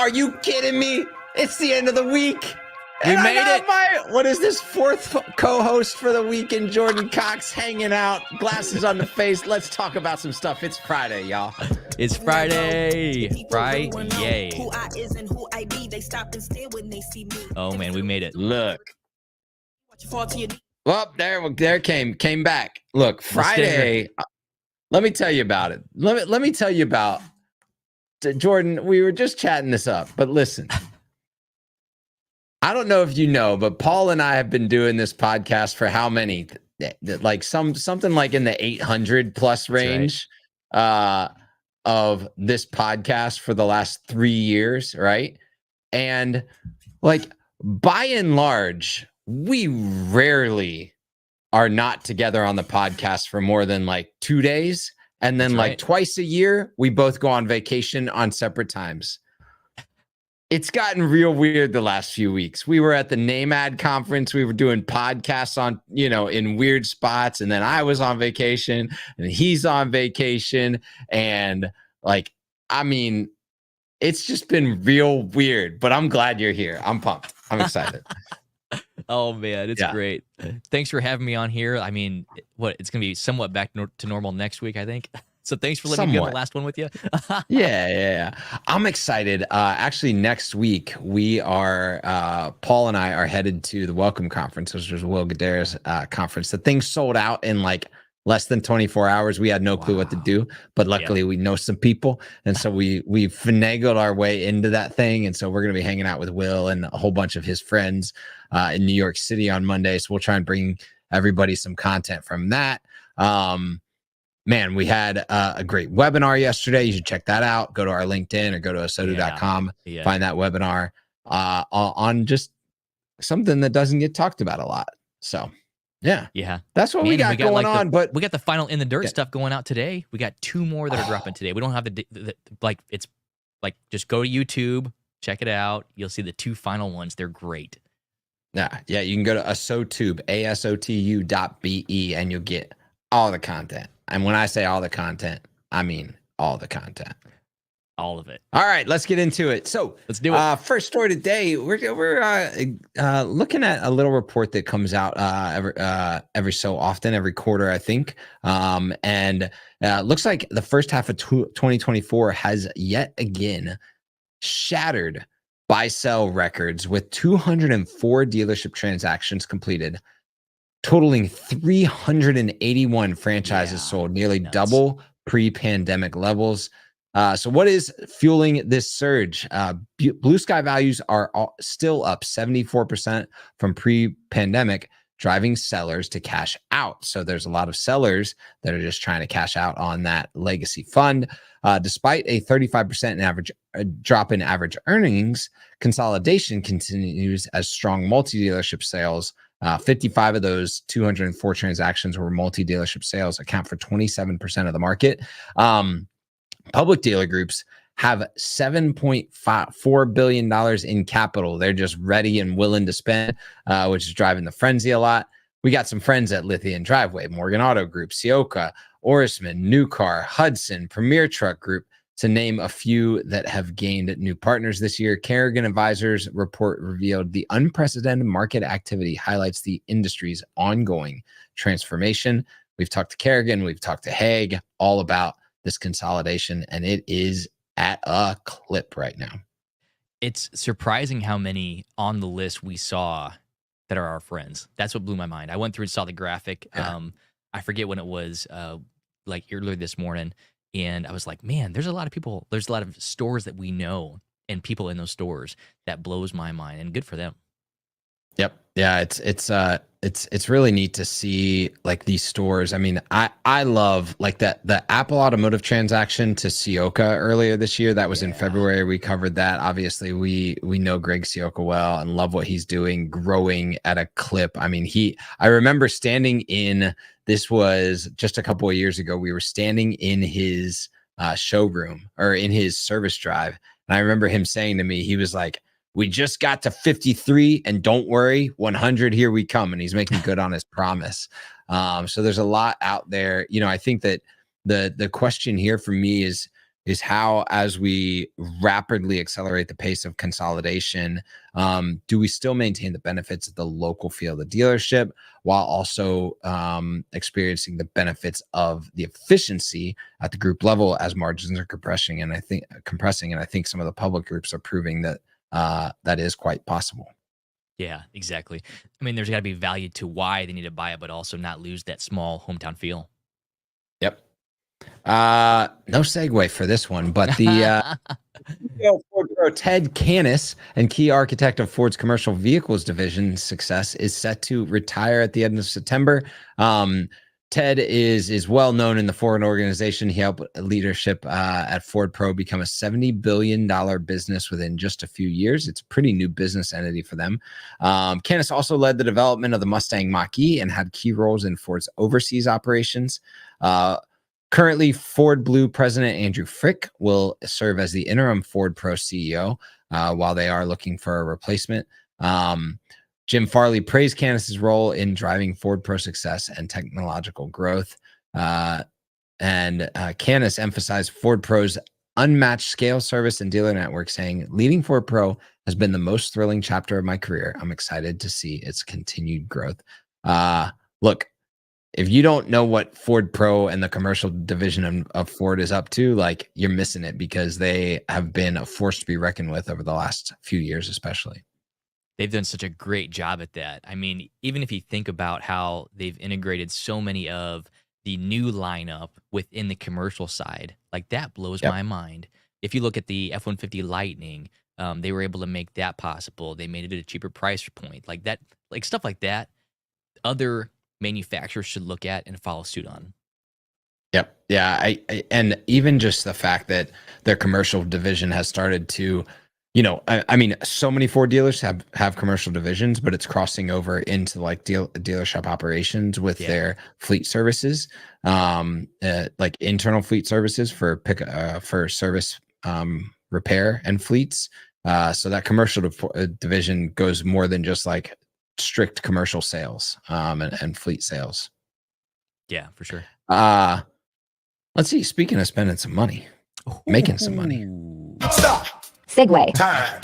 Are you kidding me? It's the end of the week. We made it. What is this, fourth co-host for the weekend? Jordan Cox hanging out, glasses on the face. Let's talk about some stuff. It's Friday, y'all. It's Friday. Yay. Oh man, we made it. Look. Well, there came back. Look, Friday. Let me tell you about it. Let me tell you about Jordan. We were just chatting this up, but listen. I don't know if you know, but Paul and I have been doing this podcast for how many? Like something like in the 800 plus range of this podcast for the last 3 years, right? And like by and large, we rarely are not together on the podcast for more than like 2 days. And then like twice a year, we both go on vacation on separate times. It's gotten real weird the last few weeks. We were at the NAMAD conference. We were doing podcasts on, in weird spots. And then I was on vacation and he's on vacation. And it's just been real weird, but I'm glad you're here. I'm pumped. I'm excited. Oh man, it's great. Thanks for having me on here. I mean, it's going to be somewhat back to normal next week, I think. So thanks for letting me be on the last one with you. Yeah. I'm excited. Actually, next week, we are, Paul and I are headed to the Welcome Conference, which was Will Guidera's conference. The thing sold out in like less than 24 hours. We had no clue what to do, but luckily we know some people. And so we finagled our way into that thing. And so we're going to be hanging out with Will and a whole bunch of his friends in New York City on Monday. So we'll try and bring everybody some content from that. Man, we had a great webinar yesterday. You should check that out. Go to our LinkedIn or go to asotu.com. Find that webinar on just something that doesn't get talked about a lot. So, yeah. That's what we got going on. But we got the final In the Dirt stuff going out today. We got 2 more that are dropping today. We don't have it's like just go to YouTube, check it out. You'll see the 2 final ones. They're great. Yeah. You can go to asotube, asotu.be, and you'll get all the content. And when I say all the content, I mean all the content. All of it. All right, let's get into it. So let's do it. First story today, we're looking at a little report that comes out every so often, every quarter, I think. And looks like the first half of 2024 has yet again shattered buy-sell records with 204 dealership transactions completed, totaling 381 franchises sold, nearly double pre-pandemic levels. So what is fueling this surge? Blue sky values are still up 74% from pre-pandemic, driving sellers to cash out. So there's a lot of sellers that are just trying to cash out on that legacy fund. Despite a 35% drop in average earnings, consolidation continues as strong multi-dealership sales. 55 of those 204 transactions were multi-dealership sales, account for 27% of the market. Public dealer groups have $7.4 billion in capital. They're just ready and willing to spend, which is driving the frenzy a lot. We got some friends at Lithia Driveway, Morgan Auto Group, Ciocca, Ourisman, Nucar, Hudson, Premier Truck Group, to name a few that have gained new partners this year. Kerrigan Advisors report revealed the unprecedented market activity highlights the industry's ongoing transformation. We've talked to Kerrigan, we've talked to Haig, all about this consolidation, and it is at a clip right now. It's surprising how many on the list we saw that are our friends. That's what blew my mind. I went through and saw the graphic. I forget when it was, like earlier this morning, and I was like, man, there's a lot of people, there's a lot of stores that we know and people in those stores. That blows my mind, and good for them. Yep. Yeah, it's really neat to see like these stores. I mean, I love like the Apple Automotive transaction to Ciocca earlier this year. That was in February. We covered that. Obviously, we know Greg Ciocca well and love what he's doing, growing at a clip. I mean, I remember standing in, this was just a couple of years ago, we were standing in his showroom or in his service drive. And I remember him saying to me, he was like, we just got to 53 and don't worry, 100, here we come. And he's making good on his promise. So there's a lot out there. You know, I think that the question here for me is, is how, as we rapidly accelerate the pace of consolidation, do we still maintain the benefits of the local feel of the dealership while also experiencing the benefits of the efficiency at the group level as margins are compressing? And I think some of the public groups are proving that that is quite possible. Yeah, exactly. I mean, there's got to be value to why they need to buy it, but also not lose that small hometown feel. Yep. No segue for this one, but the Ford Pro Ted Cannis and key architect of Ford's commercial vehicles division success is set to retire at the end of September. Ted is well known in the Ford organization. He helped leadership at Ford Pro become a $70 billion business within just a few years. It's a pretty new business entity for them. Cannis also led the development of the Mustang Mach-E and had key roles in Ford's overseas operations. Currently, Ford Blue President Andrew Frick will serve as the interim Ford Pro CEO while they are looking for a replacement. Jim Farley praised Cannis's role in driving Ford Pro success and technological growth. And Cannis emphasized Ford Pro's unmatched scale, service, and dealer network, saying, "Leading Ford Pro has been the most thrilling chapter of my career. I'm excited to see its continued growth." Look, if you don't know what Ford Pro and the commercial division of Ford is up to, like, you're missing it, because they have been a force to be reckoned with over the last few years, especially. They've done such a great job at that. I mean, even if you think about how they've integrated so many of the new lineup within the commercial side, like, that blows my mind. If you look at the F-150 Lightning, they were able to make that possible. They made it at a cheaper price point. Like that, like stuff like that, other manufacturers should look at and follow suit on. Yep. Yeah. And even just the fact that their commercial division has started to, I mean, so many Ford dealers have commercial divisions, but it's crossing over into like dealership operations with their fleet services, like internal fleet services for service, repair and fleets. So that commercial division goes more than just like strict commercial sales, and fleet sales. Yeah, for sure. Let's see. Speaking of spending some money, making some money. Stop. Segue. Time.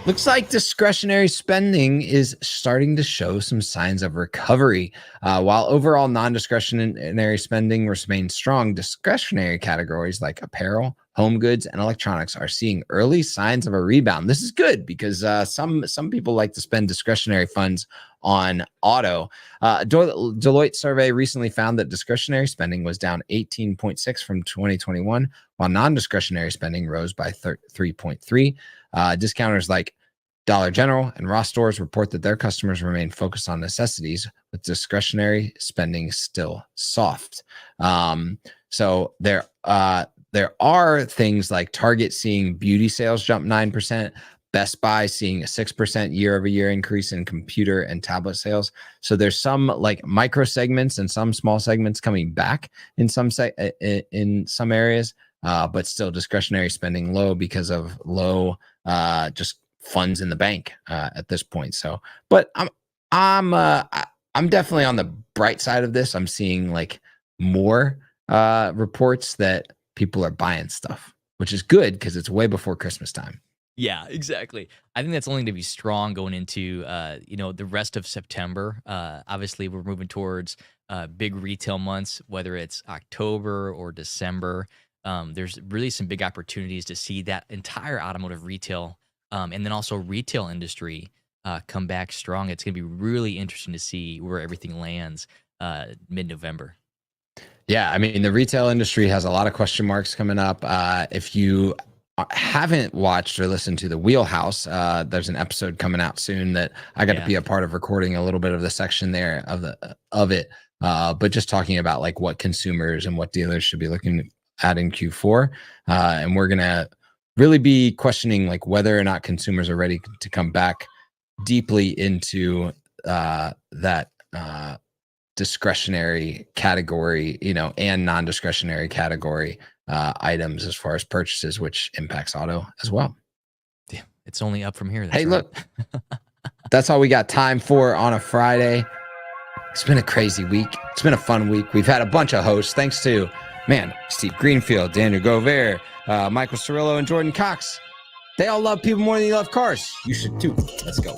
Looks like discretionary spending is starting to show some signs of recovery. While overall non-discretionary spending remains strong, discretionary categories like apparel, home goods, and electronics are seeing early signs of a rebound. This is good because some people like to spend discretionary funds on auto. Deloitte survey recently found that discretionary spending was down 18.6 from 2021, while non-discretionary spending rose by 3.3. Discounters like Dollar General and Ross Stores report that their customers remain focused on necessities, with discretionary spending still soft. So there are things like Target seeing beauty sales jump 9%, Best Buy seeing a 6% year-over-year increase in computer and tablet sales. So there's some like micro segments and some small segments coming back in some areas, but still discretionary spending low because of low just funds in the bank at this point. So, but I'm definitely on the bright side of this. I'm seeing like more reports that people are buying stuff, which is good because it's way before Christmas time. Yeah, exactly. I think that's only to be strong going into the rest of September. Obviously, we're moving towards big retail months, whether it's October or December. There's really some big opportunities to see that entire automotive retail and then also retail industry come back strong. It's going to be really interesting to see where everything lands mid-November. Yeah, I mean, the retail industry has a lot of question marks coming up. If you haven't watched or listened to the Wheelhouse, there's an episode coming out soon that I got to be a part of, recording a little bit of the section there of it. But just talking about like what consumers and what dealers should be looking at in Q4. And we're going to really be questioning like whether or not consumers are ready to come back deeply into that discretionary category, and non-discretionary category items as far as purchases, which impacts auto as well. Yeah, it's only up from here. Hey, look, that's all we got time for on a Friday. It's been a crazy week. It's been a fun week. We've had a bunch of hosts. Thanks to Man, Steve Greenfield, Daniel Gover, Michael Cirillo, and Jordan Cox. They all love people more than you love cars. You should too. Let's go.